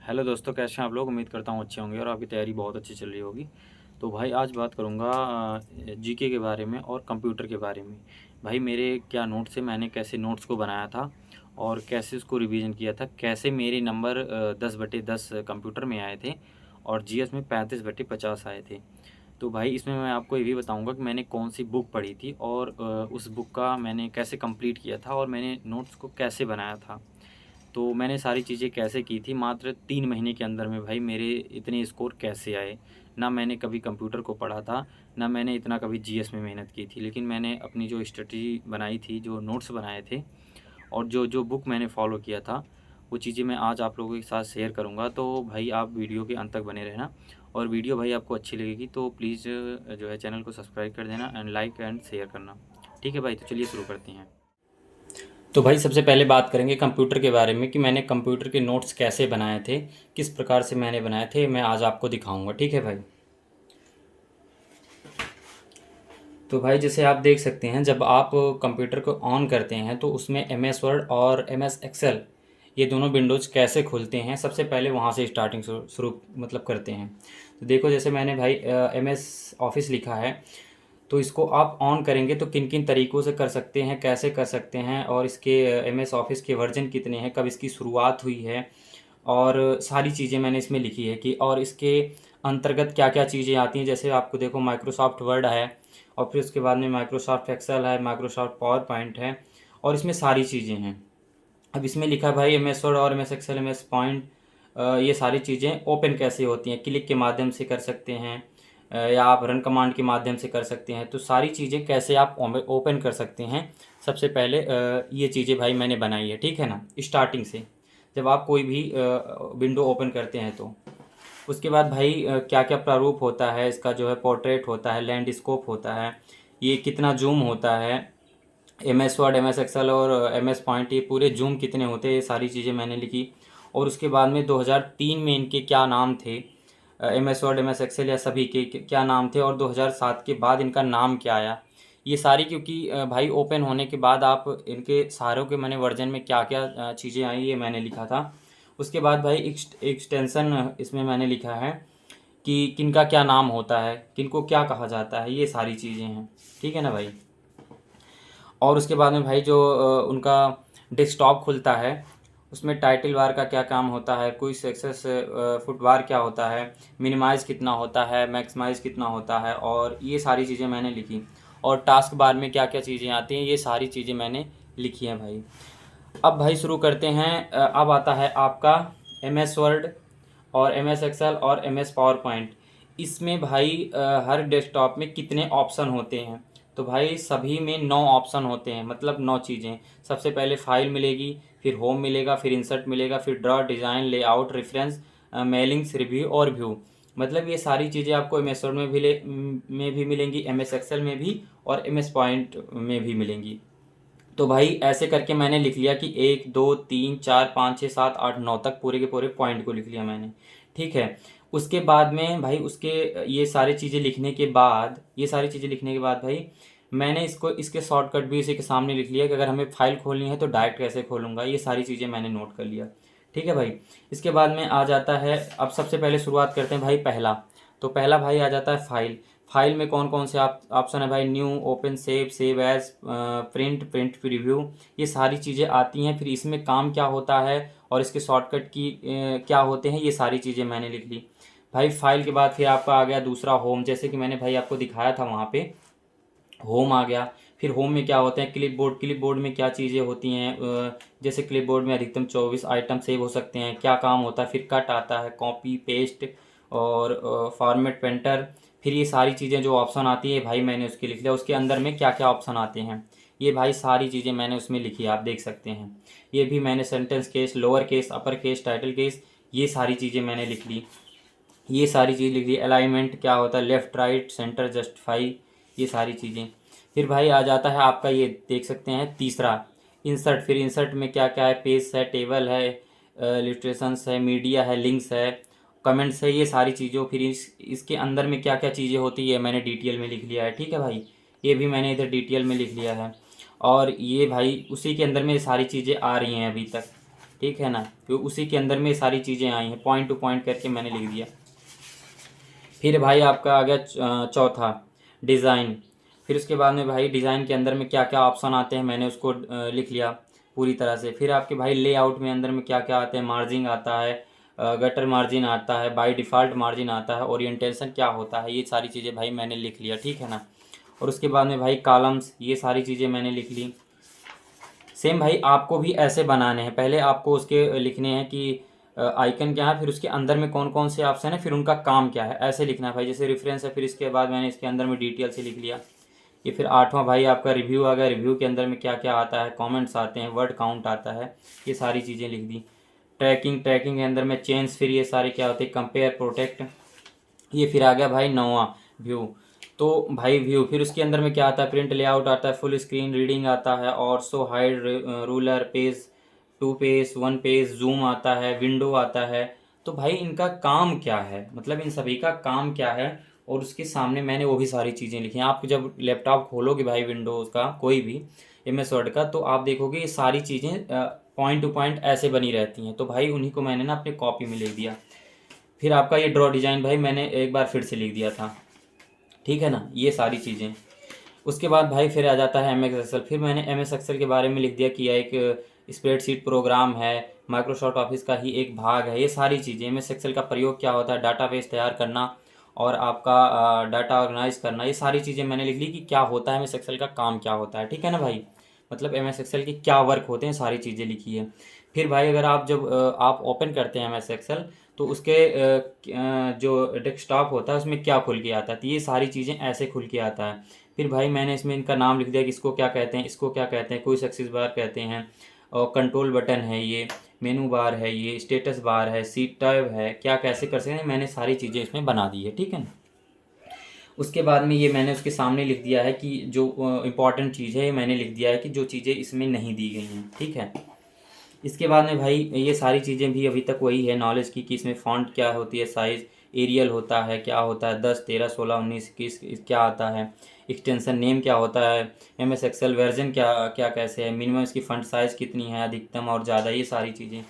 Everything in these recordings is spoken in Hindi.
हेलो दोस्तों, कैसे हैं आप लोग। उम्मीद करता हूँ अच्छे होंगे और आपकी तैयारी बहुत अच्छी चल रही होगी। तो भाई आज बात करूँगा जीके के बारे में और कंप्यूटर के बारे में। भाई मेरे क्या नोट्स हैं, मैंने कैसे नोट्स को बनाया था और कैसे उसको रिवीजन किया था, कैसे मेरे नंबर 10/10 कंप्यूटर में आए थे और जीएस में 35/50 आए थे। तो भाई इसमें मैं आपको ये भी बताऊंगा कि मैंने कौन सी बुक पढ़ी थी और उस बुक का मैंने कैसे कंप्लीट किया था और मैंने नोट्स को कैसे बनाया था। तो मैंने सारी चीज़ें कैसे की थी, मात्र 3 महीने के अंदर में भाई मेरे इतने स्कोर कैसे आए। ना मैंने कभी कंप्यूटर को पढ़ा था, ना मैंने इतना कभी जीएस में मेहनत की थी, लेकिन मैंने अपनी जो स्ट्रेटजी बनाई थी, जो नोट्स बनाए थे और जो जो बुक मैंने फॉलो किया था, वो चीज़ें मैं आज आप लोगों के साथ शेयर करूँगा। तो भाई आप वीडियो के अंत तक बने रहना और वीडियो भाई आपको अच्छी लगेगी तो प्लीज़ जो है चैनल को सब्सक्राइब कर देना एंड लाइक एंड शेयर करना। ठीक है भाई, तो चलिए शुरू करते हैं। तो भाई सबसे पहले बात करेंगे कंप्यूटर के बारे में कि मैंने कंप्यूटर के नोट्स कैसे बनाए थे, किस प्रकार से मैंने बनाए थे, मैं आज आपको दिखाऊंगा। ठीक है भाई। तो भाई जैसे आप देख सकते हैं, जब आप कंप्यूटर को ऑन करते हैं तो उसमें एम एस वर्ड और एम एस एक्सेल ये दोनों विंडोज़ कैसे खुलते हैं, सबसे पहले वहाँ से स्टार्टिंग शुरू मतलब करते हैं। तो देखो, जैसे मैंने भाई एम एस ऑफिस लिखा है, तो इसको आप ऑन करेंगे तो किन किन तरीक़ों से कर सकते हैं, कैसे कर सकते हैं, और इसके एम एस ऑफिस के वर्जन कितने हैं, कब इसकी शुरुआत हुई है, और सारी चीज़ें मैंने इसमें लिखी है कि और इसके अंतर्गत क्या क्या चीज़ें आती हैं। जैसे आपको देखो, माइक्रोसॉफ्ट वर्ड है और फिर उसके बाद में माइक्रोसॉफ्ट एक्सेल है, माइक्रोसॉफ्ट पावर पॉइंट है, और इसमें सारी चीज़ें हैं। अब इसमें लिखा है भाई एम एस वर्ड और M S Excel, M S Point, ये सारी चीज़ें ओपन कैसे होती हैं। क्लिक के माध्यम से कर सकते हैं या आप रन कमांड के माध्यम से कर सकते हैं। तो सारी चीज़ें कैसे आप ओपन कर सकते हैं, सबसे पहले ये चीज़ें भाई मैंने बनाई है। ठीक है ना, स्टार्टिंग से जब आप कोई भी विंडो ओपन करते हैं तो उसके बाद भाई क्या क्या प्रारूप होता है इसका, जो है पोर्ट्रेट होता है, लैंडस्केप होता है, ये कितना जूम होता है, M S Word, M S Excel और एम एस पॉइंट, ये पूरे जूम कितने होते हैं, ये सारी चीज़ें मैंने लिखी। और उसके बाद में 2003 में इनके क्या नाम थे, M S Word, M S Excel या सभी के क्या नाम थे, और 2007 के बाद इनका नाम क्या आया, ये सारी। क्योंकि भाई ओपन होने के बाद आप इनके सारों के मैंने वर्जन में क्या क्या चीज़ें आई ये मैंने लिखा था। उसके बाद भाई एक्सटेंशन इसमें मैंने लिखा है कि किनका क्या नाम होता है, किनको क्या कहा जाता है, ये सारी चीज़ें हैं। ठीक है ना भाई। और उसके बाद में भाई जो उनका डेस्कटॉप खुलता है, उसमें टाइटल बार का क्या काम होता है, कोई सक्सेस फुट बार क्या होता है, मिनिमाइज़ कितना होता है, मैक्सिमाइज़ कितना होता है, और ये सारी चीज़ें मैंने लिखी। और टास्क बार में क्या क्या चीज़ें आती हैं, ये सारी चीज़ें मैंने लिखी हैं भाई। अब भाई शुरू करते हैं। अब आता है आपका एम एस वर्ड और एम एस एक्सेल और एम एस पावर पॉइंट। इसमें भाई हर डेस्कटॉप में कितने ऑप्शन होते हैं, तो भाई सभी में 9 ऑप्शन होते हैं, मतलब 9 चीज़ें। सबसे पहले फाइल मिलेगी, फिर होम मिलेगा, फिर इंसर्ट मिलेगा, फिर draw, design, layout, references, mailings, review और व्यू। मतलब ये सारी चीज़ें आपको एम एस वर्ड में भी मिलेंगी, एम एस एक्सेल में भी और एम एस पॉइंट में भी मिलेंगी। तो भाई ऐसे करके मैंने लिख लिया कि 1 2 3 4 5 6 7 8 9 तक पूरे के पूरे पॉइंट को लिख लिया मैंने। ठीक है। उसके बाद में भाई उसके ये सारी चीज़ें लिखने के बाद भाई मैंने इसको इसके शॉर्टकट भी इसी के सामने लिख लिया कि अगर हमें फाइल खोलनी है तो डायरेक्ट कैसे खोलूँगा, ये सारी चीज़ें मैंने नोट कर लिया। ठीक है भाई। इसके बाद में आ जाता है, अब सबसे पहले शुरुआत करते हैं भाई पहला। तो पहला भाई आ जाता है फाइल। फाइल में कौन कौन से ऑप्शन है भाई, new, open, save as, print, print preview, ये सारी चीज़ें आती हैं। फिर इसमें काम क्या होता है और इसके शॉर्टकट की क्या होते हैं, ये सारी चीज़ें मैंने लिख ली भाई। फाइल के बाद फिर आपका आ गया दूसरा होम, जैसे कि मैंने भाई आपको दिखाया था वहाँ पे होम आ गया। फिर होम में क्या होते हैं, क्लिपबोर्ड, क्लिपबोर्ड में क्या चीज़ें होती हैं, जैसे क्लिपबोर्ड में अधिकतम 24 आइटम सेव हो सकते हैं, क्या काम होता है। फिर कट आता है, कॉपी पेस्ट और फॉर्मेट पेंटर। फिर ये सारी चीज़ें जो ऑप्शन आती है भाई मैंने उसके लिख लिया। उसके अंदर में क्या क्या ऑप्शन आते हैं ये भाई सारी चीज़ें मैंने उसमें लिखी है, आप देख सकते हैं। ये भी मैंने sentence case, lower case, upper case, title case, ये सारी चीज़ें मैंने लिख ली। ये सारी चीज़ लिख ली। अलाइनमेंट क्या होता है, लेफ़्ट, राइट, सेंटर, जस्टिफाई, ये सारी चीज़ें। फिर भाई आ जाता है आपका, ये देख सकते हैं तीसरा, इंसर्ट। फिर इंसर्ट में क्या क्या है, पेज है, टेबल है, इलस्ट्रेशंस है, मीडिया है, लिंक्स है, कमेंट्स है, ये सारी चीज़ों। फिर इसके अंदर में क्या क्या चीज़ें होती है मैंने डिटेल में लिख लिया है। ठीक है भाई, ये भी मैंने इधर डिटेल में लिख लिया है। और ये भाई उसी के अंदर में सारी चीज़ें आ रही हैं अभी तक। ठीक है ना। तो उसी के अंदर में सारी चीज़ें आई हैं, पॉइंट टू पॉइंट करके मैंने लिख दिया। फिर भाई आपका आ गया चौथा डिज़ाइन। फिर उसके बाद में भाई डिज़ाइन के अंदर में क्या क्या ऑप्शन आते हैं मैंने उसको लिख लिया पूरी तरह से। फिर आपके भाई लेआउट में अंदर में क्या क्या आते हैं, मार्जिन आता है, गटर मार्जिन आता है, बाय डिफ़ॉल्ट मार्जिन आता है, ओरिएंटेशन क्या होता है, ये सारी चीज़ें भाई मैंने लिख लिया, ठीक है ना। और उसके बाद में भाई कॉलम्स, ये सारी चीज़ें मैंने लिख ली। सेम भाई आपको भी ऐसे बनाने हैं, पहले आपको उसके लिखने हैं कि आइकन क्या है, फिर उसके अंदर में कौन कौन से ऑप्शन है, फिर उनका काम क्या है, ऐसे लिखना है भाई। जैसे रेफरेंस है, फिर इसके बाद मैंने इसके अंदर में डिटेल से लिख लिया। ये फिर आठवां भाई आपका रिव्यू आ गया। रिव्यू के अंदर में क्या क्या आता है, कमेंट्स आते हैं, वर्ड काउंट आता है, ये सारी चीज़ें लिख दी। ट्रैकिंग, ट्रैकिंग के अंदर में चेंज, फिर ये सारे क्या होते हैं, कंपेयर, प्रोटेक्ट। ये फिर आ गया भाई नौवां व्यू। तो भाई व्यू, फिर उसके अंदर में क्या आता है, प्रिंट लेआउट आता है, फुल स्क्रीन रीडिंग आता है, और show hide, ruler, page to page, one page, zoom आता है, विंडो आता है। तो भाई इनका काम क्या है, मतलब इन सभी का काम क्या है, और उसके सामने मैंने वो भी सारी चीज़ें लिखी हैं। आप जब लैपटॉप खोलोगे भाई विंडोज़ का कोई भी, MS वर्ड का, तो आप देखोगे ये सारी चीज़ें पॉइंट टू पॉइंट ऐसे बनी रहती हैं। तो भाई उन्हीं को मैंने ना अपनी कॉपी में लिख दिया। फिर आपका ये ड्रॉ डिज़ाइन भाई मैंने एक बार फिर से लिख दिया था, ठीक है ना, ये सारी चीज़ें। उसके बाद भाई फिर आ जाता है MS एक्सेल। फिर मैंने MS एक्सेल के बारे में लिख दिया कि यह एक स्प्रेडशीट प्रोग्राम है, माइक्रोसॉफ्ट ऑफिस का ही एक भाग है, ये सारी चीज़ें। MS एक्सेल का प्रयोग क्या होता है, डाटाबेस तैयार करना और आपका डाटा ऑर्गेनाइज करना, ये सारी चीज़ें मैंने लिख ली कि क्या होता है MS एक्सेल का काम क्या होता है, ठीक है ना भाई। मतलब MS एक्सेल के क्या वर्क होते हैं, सारी चीज़ें लिखी है। फिर भाई अगर आप जब आप ओपन करते हैं MS एक्सेल, तो उसके जो डेस्कटॉप होता है उसमें क्या खुल के आता है, तो ये सारी चीज़ें ऐसे खुल के आता है। फिर भाई मैंने इसमें इनका नाम लिख दिया कि इसको क्या कहते हैं, इसको क्या कहते हैं, कोई सक्सेस बार कहते हैं, और कंट्रोल बटन है, ये मेनू बार है, ये स्टेटस बार है, सीट टैब है, क्या कैसे कर सकते हैं, मैंने सारी चीज़ें इसमें बना दी है, ठीक है ना। उसके बाद में ये मैंने उसके सामने लिख दिया है कि जो इम्पॉर्टेंट चीज़ है ये मैंने लिख दिया है कि जो चीज़ें इसमें नहीं दी गई हैं, ठीक है। इसके बाद में भाई ये सारी चीज़ें भी अभी तक वही है नॉलेज की, कि इसमें फ़ॉन्ट क्या होती है, साइज़, एरियल होता है, क्या होता है, 10, 13, 16, 19, 21 क्या आता है, एक्सटेंशन नेम क्या होता है, MS एक्सेल वर्जन क्या क्या कैसे है, मिनिमम इसकी फ़ॉन्ट साइज़ कितनी है, अधिकतम और ज़्यादा, ये सारी चीज़ें।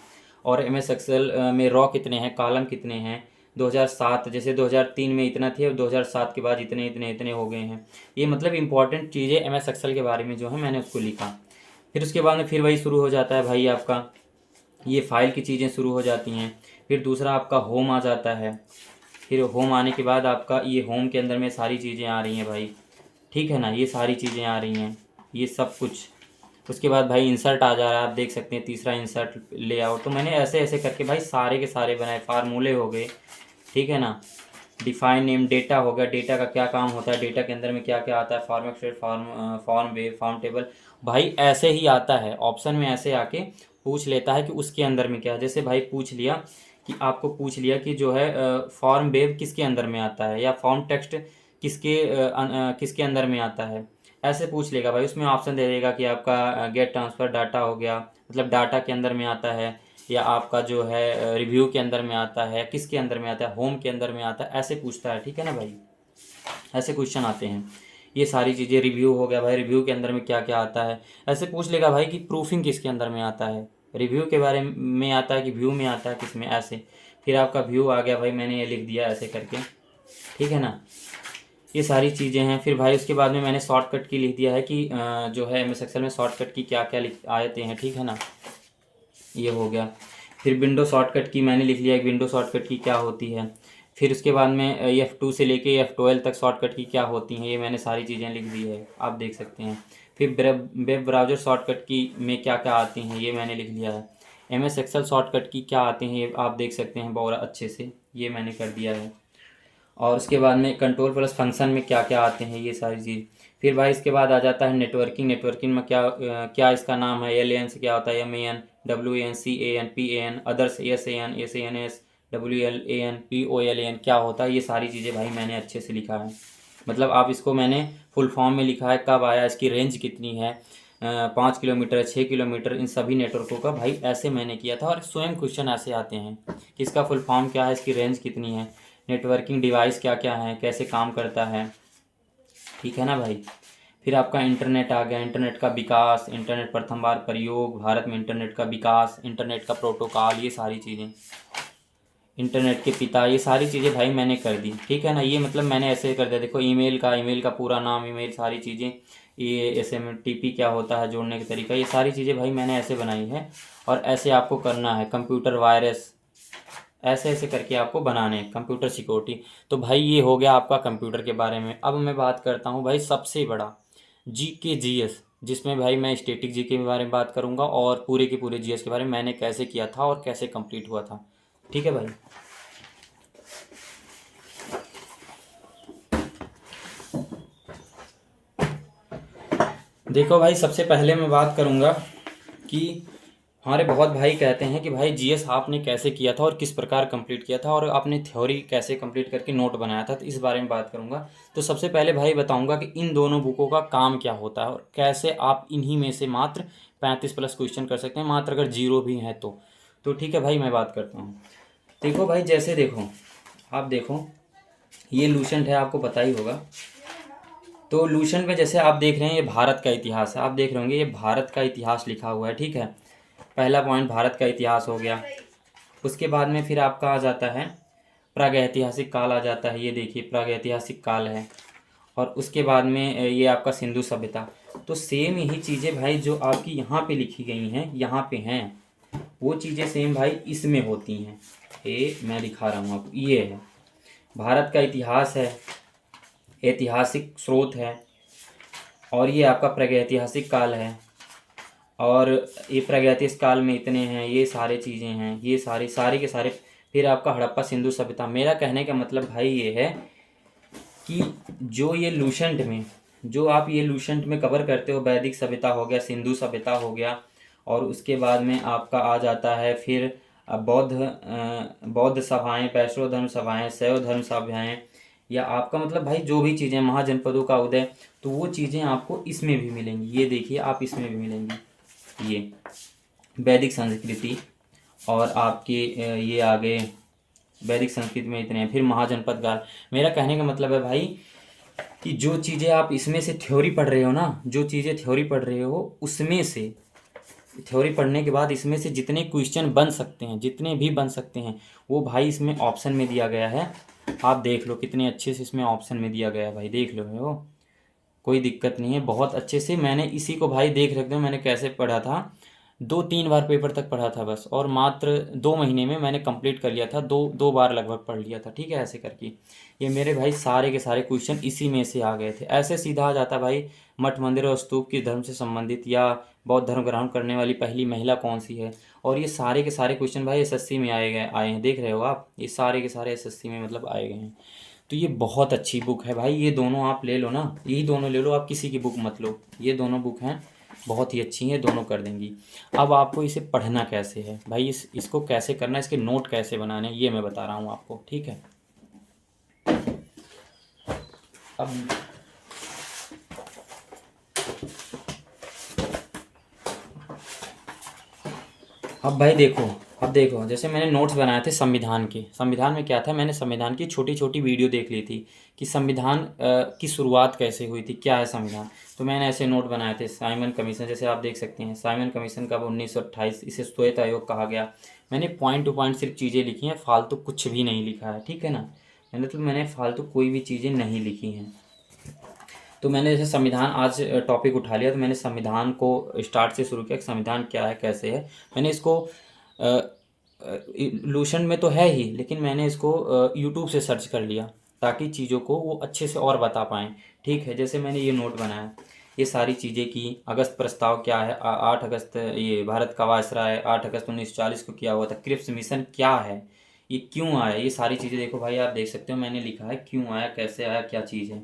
और MS एक्सेल में रॉ कितने हैं, कॉलम कितने हैं, 2007 जैसे 2003 में इतना थे और 2007 के बाद इतने इतने इतने हो गए हैं। ये मतलब इंपॉर्टेंट चीज़ें MS एक्सेल के बारे में जो है मैंने उसको लिखा। फिर उसके बाद में फिर वही शुरू हो जाता है भाई आपका, ये फाइल की चीज़ें शुरू हो जाती हैं। फिर दूसरा आपका होम आ जाता है। फिर होम आने के बाद आपका ये होम के अंदर में सारी चीज़ें आ रही हैं भाई, ठीक है ना, ये सारी चीज़ें आ रही हैं, ये सब कुछ। उसके बाद भाई इंसर्ट आ जा रहा है, आप देख सकते हैं, तीसरा इंसर्ट लेआउट। तो मैंने ऐसे ऐसे करके भाई सारे के सारे बनाए, फार्मूले हो गए, ठीक है ना। डिफाइन नेम, डेटा हो गया, डेटा का क्या काम होता है, डेटा के अंदर में क्या क्या आता है, form एक्सट्रेट, form wave, form table, भाई ऐसे ही आता है ऑप्शन में, ऐसे आके पूछ लेता है कि उसके अंदर में क्या है। जैसे भाई पूछ लिया कि आपको पूछ लिया कि जो है फॉर्म वेव किसके अंदर में आता है, या फॉर्म टेक्स्ट किसके अंदर में आता है, ऐसे पूछ लेगा भाई। उसमें ऑप्शन दे देगा कि आपका गेट ट्रांसफ़र डाटा हो गया, मतलब डाटा के अंदर में आता है, या आपका जो है रिव्यू के अंदर में आता है, किसके अंदर में आता है, होम के अंदर में आता है, ऐसे पूछता है, ठीक है ना भाई। ऐसे क्वेश्चन आते हैं। ये सारी चीज़ें, रिव्यू हो गया भाई, रिव्यू के अंदर में क्या क्या आता है, ऐसे पूछ लेगा भाई कि प्रूफिंग किसके अंदर में आता है, रिव्यू के बारे में आता है कि व्यू में आता है, किस में, ऐसे। फिर आपका व्यू आ गया भाई, मैंने ये लिख दिया ऐसे करके, ठीक है ना। ये सारी चीज़ें हैं। फिर भाई उसके बाद में मैंने शॉर्टकट की लिख दिया है कि जो है MS एक्सेल में शॉर्टकट की क्या क्या आते हैं, ठीक है ना, ये हो गया। फिर विंडो शॉर्टकट की मैंने लिख लिया कि विंडो शॉर्टकट की क्या होती है। फिर उसके बाद में F2 से लेके F12 तक शॉर्टकट की क्या होती हैं, ये मैंने सारी चीज़ें लिख दी है, आप देख सकते हैं। फिर वेब ब्राउज़र शॉर्टकट की में क्या क्या आती हैं, ये मैंने लिख लिया है। MS एक्सेल शॉर्टकट की क्या आती हैं, ये आप देख सकते हैं बहुत अच्छे से, ये मैंने कर दिया है। और उसके बाद में कंट्रोल प्लस फंक्शन में क्या क्या आते हैं, ये सारी चीज़। फिर भाई इसके बाद आ जाता है नेटवर्किंग। नेटवर्किंग में क्या इसका नाम है, LAN से क्या होता है, MAN, WAN, CAN, PAN, others, SAN, SANS, WLAN, POLAN क्या होता है, ये सारी चीज़ें भाई मैंने अच्छे से लिखा है। मतलब आप इसको मैंने फुल फॉर्म में लिखा है, कब आया, इसकी रेंज कितनी है, 5 किलोमीटर, 6 किलोमीटर, इन सभी नेटवर्कों का भाई ऐसे मैंने किया था। और स्वयं क्वेश्चन ऐसे आते हैं कि इसका फुल फॉर्म क्या है, इसकी रेंज कितनी है, नेटवर्किंग डिवाइस क्या क्या है, कैसे काम करता है, ठीक है ना भाई। फिर आपका इंटरनेट आ गया, इंटरनेट का विकास, इंटरनेट प्रथम बार प्रयोग, भारत में इंटरनेट का विकास, इंटरनेट का प्रोटोकॉल, ये सारी चीज़ें, इंटरनेट के पिता, ये सारी चीज़ें भाई मैंने कर दी। ठीक है ना, ये मतलब मैंने ऐसे कर दिया। देखो ईमेल का पूरा नाम, ईमेल सारी चीज़ें, ये SMTP क्या होता है, जोड़ने का तरीका, ये सारी चीज़ें भाई मैंने ऐसे बनाई है। और ऐसे आपको करना है। कंप्यूटर वायरस, ऐसे ऐसे करके आपको बनाने हैं। Computer security. तो भाई ये हो गया आपका कंप्यूटर के बारे में। अब मैं बात करता हूँ भाई सबसे बड़ा GK GS, जिसमें भाई मैं स्टैटिक GK के बारे में बात करूँगा और पूरे के पूरे GS के बारे में मैंने कैसे किया था और कैसे कंप्लीट हुआ था। ठीक है भाई। देखो भाई, सबसे पहले मैं बात करूँगा कि हमारे बहुत भाई कहते हैं कि भाई GS आपने कैसे किया था और किस प्रकार कंप्लीट किया था और आपने थ्योरी कैसे कंप्लीट करके नोट बनाया था, तो इस बारे में बात करूँगा। तो सबसे पहले भाई बताऊँगा कि इन दोनों बुकों का काम क्या होता है और कैसे आप इन्हीं में से मात्र 35+ क्वेश्चन कर सकते हैं, मात्र अगर जीरो भी हैं तो ठीक है भाई, मैं बात करता हूँ। देखो भाई, जैसे देखो, आप देखो, ये लूसेंट है, आपको पता ही होगा। तो लूसेंट में जैसे आप देख रहे हैं, ये भारत का इतिहास है, आप देख रहे होंगे ये भारत का इतिहास लिखा हुआ है। ठीक है, पहला पॉइंट भारत का इतिहास हो गया। उसके बाद में फिर आपका आ जाता है प्रागैतिहासिक काल आ जाता है, ये देखिए प्रागैतिहासिक काल है। और उसके बाद में ये आपका सिंधु सभ्यता। तो सेम यही चीज़ें भाई जो आपकी यहाँ पे लिखी गई हैं, यहाँ पे हैं, वो चीज़ें सेम भाई इसमें होती हैं। ये मैं दिखा रहा हूँ आपको, ये है भारत का इतिहास है, ऐतिहासिक स्रोत है, और ये आपका प्रागैतिहासिक काल है, और ये प्रागैतिहासिक काल में इतने हैं, ये सारे चीज़ें हैं, ये सारे के सारे। फिर आपका हड़प्पा सिंधु सभ्यता। मेरा कहने का मतलब भाई ये है कि जो आप ये लूसेंट में कवर करते हो, वैदिक सभ्यता हो गया, सिंधु सभ्यता हो गया, और उसके बाद में आपका आ जाता है फिर बौद्ध सभाएं, वैष्णव धर्म सभाएं, शैव धर्म सभाएं, या आपका मतलब भाई जो भी चीज़ें, महाजनपदों का उदय, तो वो चीज़ें आपको इसमें भी मिलेंगी। ये देखिए, आप इसमें भी मिलेंगी, ये वैदिक संस्कृति, और आपके ये आ गए वैदिक संस्कृति में इतने हैं। फिर महाजनपद काल। मेरा कहने का मतलब है भाई कि जो चीज़ें आप इसमें से थ्योरी पढ़ रहे हो ना, जो चीज़ें थ्योरी पढ़ रहे हो, उसमें से थ्योरी पढ़ने के बाद इसमें से जितने क्वेश्चन बन सकते हैं, जितने भी बन सकते हैं, वो भाई इसमें ऑप्शन में दिया गया है। आप देख लो कितने अच्छे से इसमें ऑप्शन में दिया गया है भाई, देख लो हो, कोई दिक्कत नहीं है, बहुत अच्छे से। मैंने इसी को भाई देख रखते हो मैंने कैसे पढ़ा था, 2-3 बार पेपर तक पढ़ा था बस, और मात्र 2 महीने में मैंने कंप्लीट कर लिया था, दो बार लगभग पढ़ लिया था। ठीक है, ऐसे करके ये मेरे भाई सारे के सारे क्वेश्चन इसी में से आ गए थे। ऐसे सीधा आ जाता भाई, मठ मंदिर और स्तूप किस धर्म से संबंधित, या बौद्ध धर्म ग्रहण करने वाली पहली महिला कौन सी है, और ये सारे के सारे क्वेश्चन भाई SSC में आए हैं, देख रहे हो आप, ये सारे के सारे SSC में मतलब आए गए हैं। तो ये बहुत अच्छी बुक है भाई, ये दोनों आप ले लो ना, यही दोनों ले लो, आप किसी की बुक मत लो, ये दोनों बुक हैं, बहुत ही अच्छी हैं, दोनों कर देंगी। अब आपको इसे पढ़ना कैसे है भाई, इसको कैसे करना है, इसके नोट कैसे बनाने हैं, ये मैं बता रहा हूँ आपको। ठीक है, अब भाई देखो, अब देखो, जैसे मैंने नोट्स बनाए थे संविधान के। संविधान में क्या था, मैंने संविधान की छोटी छोटी वीडियो देख ली थी कि संविधान की शुरुआत कैसे हुई थी, क्या है संविधान। तो मैंने ऐसे नोट बनाए थे। साइमन कमीशन, जैसे आप देख सकते हैं, साइमन कमीशन कब, 1928, इसे श्वेत आयोग कहा गया। मैंने पॉइंट टू पॉइंट सिर्फ चीज़ें लिखी हैं, फालतू कुछ भी नहीं लिखा है। ठीक है ना, मैंने फालतू कोई भी चीज़ें नहीं लिखी हैं। तो मैंने जैसे संविधान आज टॉपिक उठा लिया, तो मैंने संविधान को स्टार्ट से शुरू किया कि संविधान क्या है, कैसे है। मैंने इसको लूसेंट में तो है ही, लेकिन मैंने इसको यूट्यूब से सर्च कर लिया ताकि चीज़ों को वो अच्छे से और बता पाएँ। ठीक है, जैसे मैंने ये नोट बनाया, ये सारी चीज़ें की। अगस्त प्रस्ताव क्या है, 8 अगस्त, ये भारत का वायसराय 8 अगस्त 1940 को किया हुआ था। क्रिप्स मिशन क्या है, ये क्यों आया, ये सारी चीज़ें देखो भाई, आप देख सकते हो मैंने लिखा है क्यों आया, कैसे आया, क्या चीज़ है।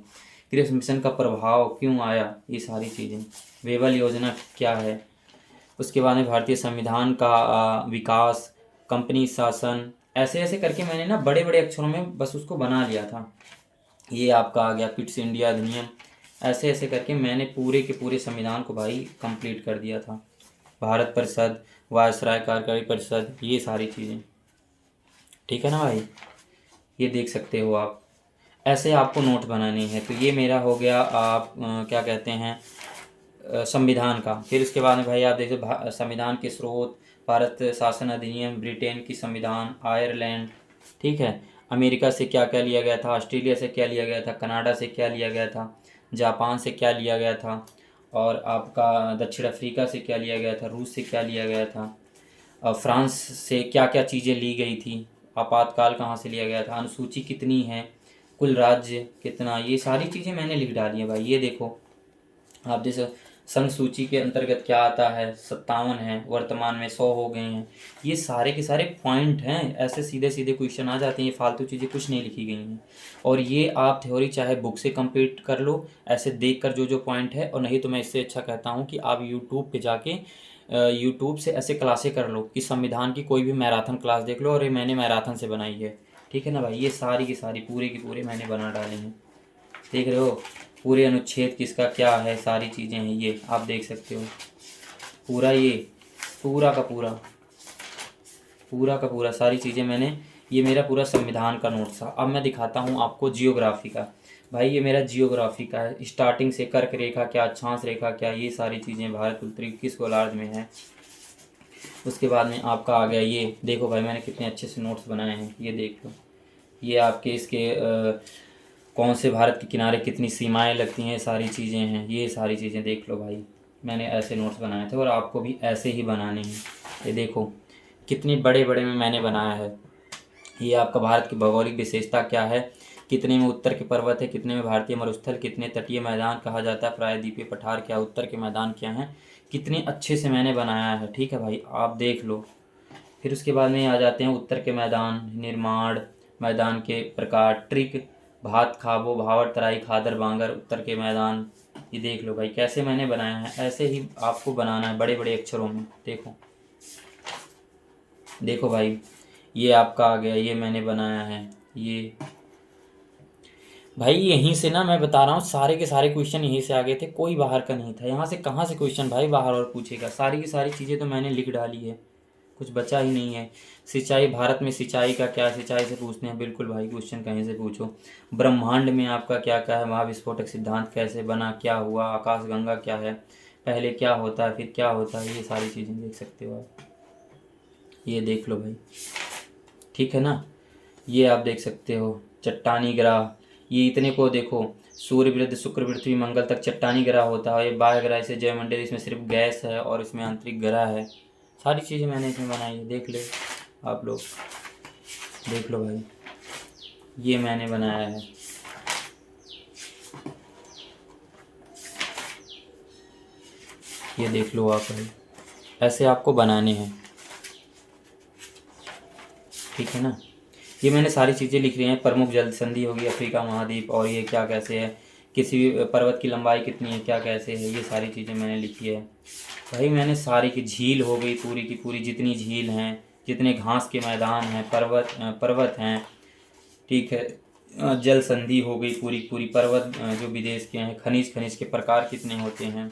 क्रिप्स मिशन का प्रभाव क्यों आया, ये सारी चीज़ें। वेबल योजना क्या है। उसके बाद में भारतीय संविधान का विकास, कंपनी शासन, ऐसे ऐसे करके मैंने ना बड़े बड़े अक्षरों में बस उसको बना लिया था। ये आपका आ गया पिट्स इंडिया अधिनियम, ऐसे ऐसे करके मैंने पूरे के पूरे संविधान को भाई कंप्लीट कर दिया था। भारत परिषद, वायसराय कार्यकारी परिषद, ये सारी चीज़ें। ठीक है ना भाई, ये देख सकते हो आप। ऐसे आपको नोट बनानी है। तो ये मेरा हो गया आप क्या कहते हैं संविधान का। फिर उसके बाद में भाई आप देखो संविधान के स्रोत, भारत शासन अधिनियम, ब्रिटेन की संविधान, आयरलैंड, ठीक है, अमेरिका से क्या क्या लिया गया था, ऑस्ट्रेलिया से क्या लिया गया था, कनाडा से क्या लिया गया था, जापान से क्या लिया गया था, और आपका दक्षिण अफ्रीका से क्या लिया गया था, रूस से क्या लिया गया था, फ्रांस से क्या क्या चीज़ें ली गई थी, आपातकाल कहाँ से लिया गया था, अनुसूची कितनी है, कुल राज्य कितना, ये सारी चीज़ें मैंने लिख डाली हैं भाई। ये देखो आप जैसे संघ सूची के अंतर्गत क्या आता है, 57 है, वर्तमान में 100 हो गए हैं। ये सारे के सारे पॉइंट हैं, ऐसे सीधे सीधे क्वेश्चन आ जाते हैं, ये फालतू चीज़ें कुछ नहीं लिखी गई हैं। और ये आप थ्योरी चाहे बुक से कंप्लीट कर लो ऐसे देख कर जो जो पॉइंट है, और नहीं तो मैं इससे अच्छा कहता हूँ कि आप यूट्यूब पे जाके यूट्यूब से ऐसे क्लासें कर लो कि संविधान की कोई भी मैराथन क्लास देख लो, और ये मैंने मैराथन से बनाई है, ठीक है ना भाई। ये सारी की सारी पूरे की पूरे मैंने बना डाले हैं, देख रहे हो, पूरे अनुच्छेद किसका क्या है, सारी चीज़ें हैं, ये आप देख सकते हो पूरा, ये पूरा का पूरा सारी चीज़ें मैंने, ये मेरा पूरा संविधान का नोट था। अब मैं दिखाता हूँ आपको जियोग्राफी का। भाई ये मेरा जियोग्राफी का है, स्टार्टिंग से कर्क रेखा क्या, अक्षांश रेखा क्या, ये सारी चीज़ें, भारत उत्तरी किस गोलार्ध में है। उसके बाद में आपका आ गया, ये देखो भाई मैंने कितने अच्छे से नोट्स बनाए हैं, ये देख लो, ये आपके इसके कौन से भारत के किनारे कितनी सीमाएं लगती हैं, सारी चीज़ें हैं, ये सारी चीज़ें देख लो भाई। मैंने ऐसे नोट्स बनाए थे और आपको भी ऐसे ही बनाने हैं। ये देखो कितने बड़े बड़े में मैंने बनाया है। ये आपका भारत की भौगोलिक विशेषता क्या है, कितने में उत्तर के पर्वत है, कितने में भारतीय मरुस्थल, कितने तटीय मैदान कहा जाता है, प्रायद्वीपीय पठार क्या, उत्तर के मैदान क्या हैं, कितने अच्छे से मैंने बनाया है, ठीक है भाई, आप देख लो। फिर उसके बाद में आ जाते हैं उत्तर के मैदान, निर्माण, मैदान के प्रकार, ट्रिक, भात खाबो, भावर, तराई, खादर, बांगर, उत्तर के मैदान, ये देख लो भाई कैसे मैंने बनाया है। ऐसे ही आपको बनाना है बड़े बड़े अक्षरों में। देखो देखो भाई, ये आपका आ गया, ये मैंने बनाया है। ये भाई यहीं से ना मैं बता रहा हूँ, सारे के सारे क्वेश्चन यहीं से आ गए थे, कोई बाहर का नहीं था। यहाँ से कहाँ से क्वेश्चन भाई बाहर और पूछेगा, सारी की सारी चीज़ें तो मैंने लिख डाली है, कुछ बचा ही नहीं है। सिंचाई, भारत में सिंचाई का क्या, सिंचाई से पूछते हैं, बिल्कुल भाई क्वेश्चन कहीं से पूछो। ब्रह्मांड में आपका क्या क्या है, महाविस्फोटक सिद्धांत कैसे बना, क्या हुआ, आकाशगंगा क्या है, पहले क्या होता है फिर क्या होता है, ये सारी चीज़ें देख सकते हो आप, ये देख लो भाई, ठीक है ना। ये आप देख सकते हो चट्टानी ग्रह, ये इतने को देखो, सूर्य, वृद्ध, शुक्र, पृथ्वी, मंगल तक चट्टानी ग्रह होता है। ये बाह्य ग्रह से जयमंडल, इसमें सिर्फ गैस है और इसमें आंतरिक ग्रह है। सारी चीज़ें मैंने इसमें बनाई है, देख ले आप लोग, देख लो भाई, ये मैंने बनाया है। ये देख लो आप भाई, ऐसे आपको बनाने हैं, ठीक है ना। ये मैंने सारी चीज़ें लिख रही हैं। प्रमुख जल संधि होगी, अफ्रीका महाद्वीप, और ये क्या कैसे है, किसी भी पर्वत की लंबाई कितनी है, क्या कैसे है, ये सारी चीज़ें मैंने लिखी है भाई। मैंने सारी की झील हो गई पूरी की पूरी, जितनी झील हैं, जितने घास के मैदान हैं, पर्वत हैं, ठीक है, जल संधि हो गई पूरी पूरी, पर्वत जो विदेश के हैं, खनिज के प्रकार कितने होते हैं,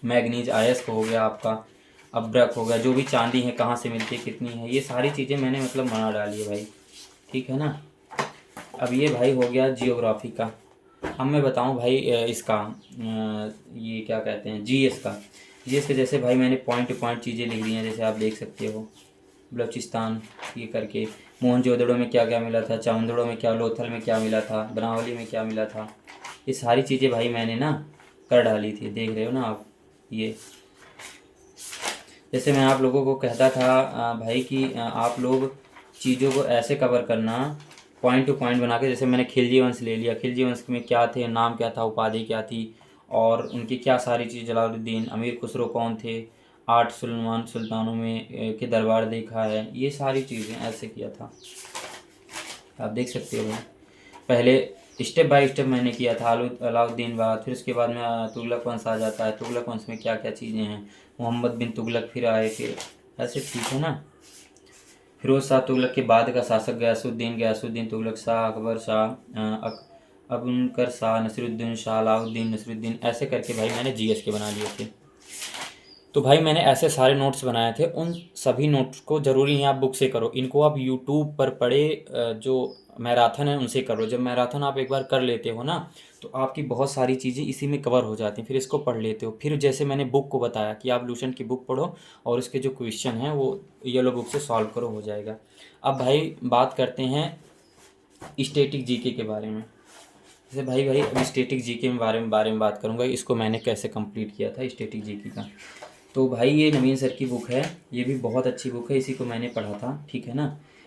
मैग्नीज अयस्क हो गया आपका, अब्रक हो गया, जो भी चांदी है कहाँ से मिलती है, कितनी है, ये सारी चीज़ें मैंने मतलब बना डाली है भाई, ठीक है ना। अब ये भाई हो गया जियोग्राफी का। अब मैं बताऊं भाई इसका ये क्या कहते हैं जीएस का। जीएस के जैसे भाई मैंने पॉइंट टू पॉइंट चीज़ें लिख दी हैं, जैसे आप देख सकते हो, बलूचिस्तान ये करके, मोहनजोदड़ो में क्या क्या मिला था, चावंदड़ो में क्या, लोथल में क्या मिला था, बनावली में क्या मिला था, ये सारी चीज़ें भाई मैंने ना कर डाली थी, देख रहे हो ना आप। ये जैसे मैं आप लोगों को कहता था भाई कि आप लोग चीज़ों को ऐसे कवर करना पॉइंट टू पॉइंट बना के। जैसे मैंने खिलजी वंश ले लिया, खिलजी वंश में क्या थे, नाम क्या था, उपाधि क्या थी, और उनकी क्या सारी चीज़, जलालुद्दीन, अमीर खुसरो कौन थे, 8 सुल्तानों में के दरबार देखा है, ये सारी चीज़ें ऐसे किया था, आप देख सकते हो। पहले स्टेप बाय स्टेप मैंने किया था, अलाउद्दीन बाद, फिर उसके बाद में तुगलक वंश आ जाता है, तुगलक वंश में क्या क्या चीज़ें हैं, मोहम्मद बिन तुगलक फिर आए, फिर ऐसे, ठीक है ना। फिरोज शाह तुगलक के बाद का शासक गयासुद्दीन, गयासुद्दीन तुगलक, शाह अकबर, शाह अबुनकर शाह, नसीरुद्दीन शाह, अलाउद्दीन, नसीरुद्दीन, ऐसे करके भाई मैंने जीएस के बना लिए थे। तो भाई मैंने ऐसे सारे नोट्स बनाए थे, उन सभी नोट्स को ज़रूरी नहीं आप बुक से करो, इनको आप यूट्यूब पर पढ़े जो मैराथन है उनसे करो। जब मैराथन आप एक बार कर लेते हो ना, तो आपकी बहुत सारी चीज़ें इसी में कवर हो जाती हैं, फिर इसको पढ़ लेते हो। फिर जैसे मैंने बुक को बताया कि आप लूसेंट की बुक पढ़ो और उसके जो क्वेश्चन हैं वो येलो बुक से सॉल्व करो, हो जाएगा। अब भाई बात करते हैं स्टैटिक जीके के बारे में। जैसे भाई अभी स्टैटिक जीके में बारे में बात करूँगा, इसको मैंने कैसे कंप्लीट किया था स्टैटिक जीके का। तो भाई ये नवीन सर की बुक है, ये भी बहुत अच्छी बुक है, इसी को मैंने पढ़ा था, ठीक है ना।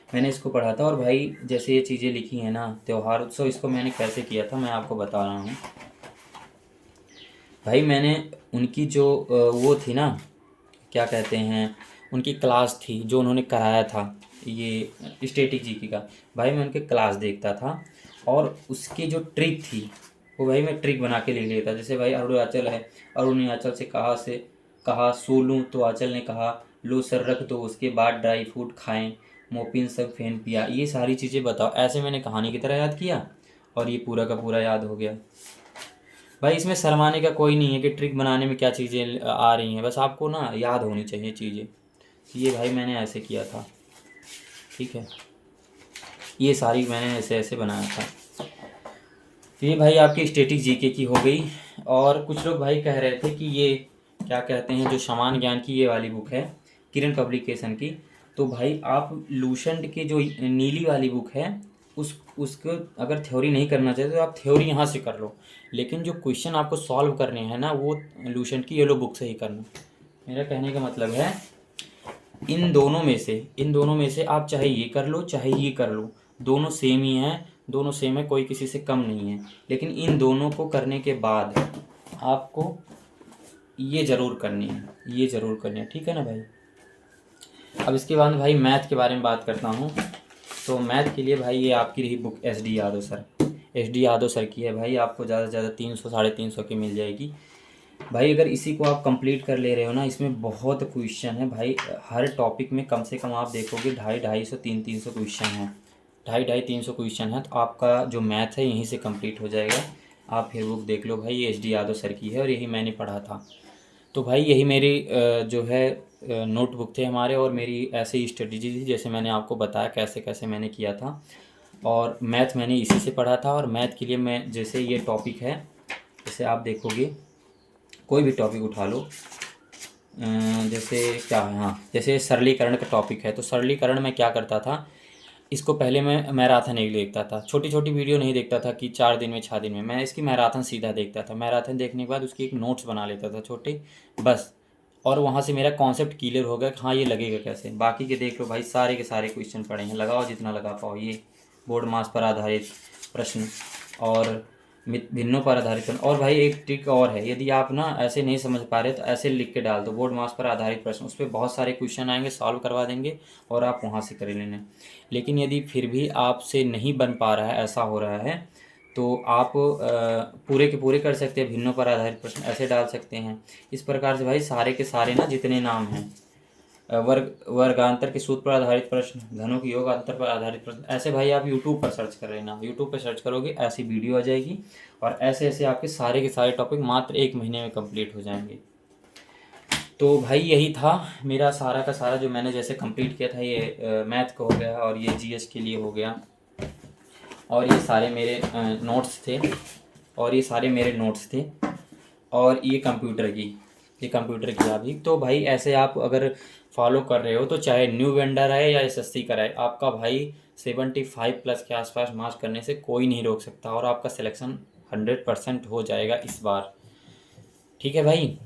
मैंने इसको पढ़ा था, और भाई जैसे ये चीज़ें लिखी हैं ना, त्यौहार उत्सव, इसको मैंने कैसे किया था मैं आपको बता रहा हूँ। भाई मैंने उनकी जो वो थी ना, क्या कहते हैं, उनकी क्लास थी जो उन्होंने कराया था ये स्टैटिक जीके का, भाई मैं उनके क्लास देखता था, और उसकी जो ट्रिक थी वो भाई मैं ट्रिक बना के लिख लेता। जैसे भाई अरुणाचल है, अरुणाचल से कहा सो लूँ, तो आंचल ने कहा लो सर रख दो, उसके बाद ड्राई फ्रूट खाएं, मोपिन सब फेन पिया। ये सारी चीज़ें बताओ, ऐसे मैंने कहानी की तरह याद किया और ये पूरा का पूरा याद हो गया। भाई इसमें शर्माने का कोई नहीं है कि ट्रिक बनाने में क्या चीज़ें आ रही हैं, बस आपको ना याद होनी चाहिए चीज़ें। ये भाई मैंने ऐसे किया था, ठीक है, ये सारी मैंने ऐसे ऐसे बनाया था। तो ये भाई आपकी स्टैटिक जीके की हो गई। और कुछ लोग भाई कह रहे थे कि ये क्या कहते हैं, जो समान ज्ञान की ये वाली बुक है किरण पब्लिकेशन की, तो भाई आप लूसेंट के जो नीली वाली बुक है उसको अगर थ्योरी नहीं करना चाहते तो आप थ्योरी यहाँ से कर लो, लेकिन जो क्वेश्चन आपको सॉल्व करने हैं ना वो लूसेंट की येलो बुक से ही करना। मेरा कहने का मतलब है इन दोनों में से आप चाहे ये कर लो चाहे ये कर लो, दोनों सेम ही हैं, दोनों सेम है, कोई किसी से कम नहीं है। लेकिन इन दोनों को करने के बाद आपको ये ज़रूर करनी है, ये ज़रूर करनी है, ठीक है ना भाई। अब इसके बाद भाई मैथ के बारे में बात करता हूँ। तो मैथ के लिए भाई ये आपकी रही book SD Yadav sir, SD Yadav sir की है भाई, आपको ज़्यादा से ज़्यादा 300 350 की मिल जाएगी भाई। अगर इसी को आप कंप्लीट कर ले रहे हो ना, इसमें बहुत क्वेश्चन है भाई, हर टॉपिक में कम से कम आप देखोगे 250 300 क्वेश्चन हैं, 250 300 क्वेश्चन है, तो आपका जो मैथ है यहीं से कंप्लीट हो जाएगा। आप फिर बुक देख लो भाई, ये SD यादव सर की है और यही मैंने पढ़ा था। तो भाई यही मेरी जो है नोटबुक थे हमारे, और मेरी ऐसे ही स्ट्रेटजी थी जैसे मैंने आपको बताया कैसे कैसे मैंने किया था। और मैथ मैंने इसी से पढ़ा था। और मैथ के लिए मैं जैसे ये टॉपिक है, जैसे आप देखोगे कोई भी टॉपिक उठा लो, जैसे क्या है, हाँ जैसे सरलीकरण का टॉपिक है, तो सरलीकरण में क्या करता था, इसको पहले मैं मैराथन एक देखता था, छोटी छोटी वीडियो नहीं देखता था कि 4 दिन में 6 दिन में, मैं इसकी मैराथन सीधा देखता था। मैराथन देखने के बाद उसकी एक नोट्स बना लेता था छोटे, बस, और वहाँ से मेरा कॉन्सेप्ट क्लियर हो गया कि हाँ ये लगेगा कैसे। बाकी के देख लो भाई, सारे के सारे क्वेश्चन पड़े हैं, लगाओ जितना लगा पाओ। ये बोर्ड मास पर आधारित प्रश्न और भिन्नों पर आधारित प्रश्न। और भाई एक ट्रिक और है, यदि आप ना ऐसे नहीं समझ पा रहे तो ऐसे लिख के डाल दो बोर्ड मास पर आधारित प्रश्न, उस पर बहुत सारे क्वेश्चन आएंगे, सॉल्व करवा देंगे और आप वहाँ से कर लेना। लेकिन यदि फिर भी आपसे नहीं बन पा रहा है, ऐसा हो रहा है, तो आप पूरे के पूरे कर सकते हैं, भिन्नों पर आधारित प्रश्न ऐसे डाल सकते हैं। इस प्रकार से भाई सारे के सारे ना जितने नाम हैं, वर्गांतर के सूत्र पर आधारित प्रश्न, घनों के योग अंतर पर आधारित प्रश्न, ऐसे भाई आप यूट्यूब पर सर्च कर लेना, यूट्यूब पर सर्च करोगे ऐसी वीडियो आ जाएगी, और ऐसे ऐसे आपके सारे के सारे टॉपिक मात्र 1 महीने में कंप्लीट हो जाएंगे। तो भाई यही था मेरा सारा का सारा जो मैंने जैसे कंप्लीट किया था, ये मैथ का हो गया और ये GS के लिए हो गया, और ये सारे मेरे नोट्स थे, और ये सारे मेरे नोट्स थे, और ये कंप्यूटर की अभी। तो भाई ऐसे आप अगर फॉलो कर रहे हो तो चाहे न्यू वेंडर है या SSC का है, आपका भाई 75+ के आसपास मार्क्स करने से कोई नहीं रोक सकता, और आपका सिलेक्शन 100% हो जाएगा इस बार, ठीक है भाई।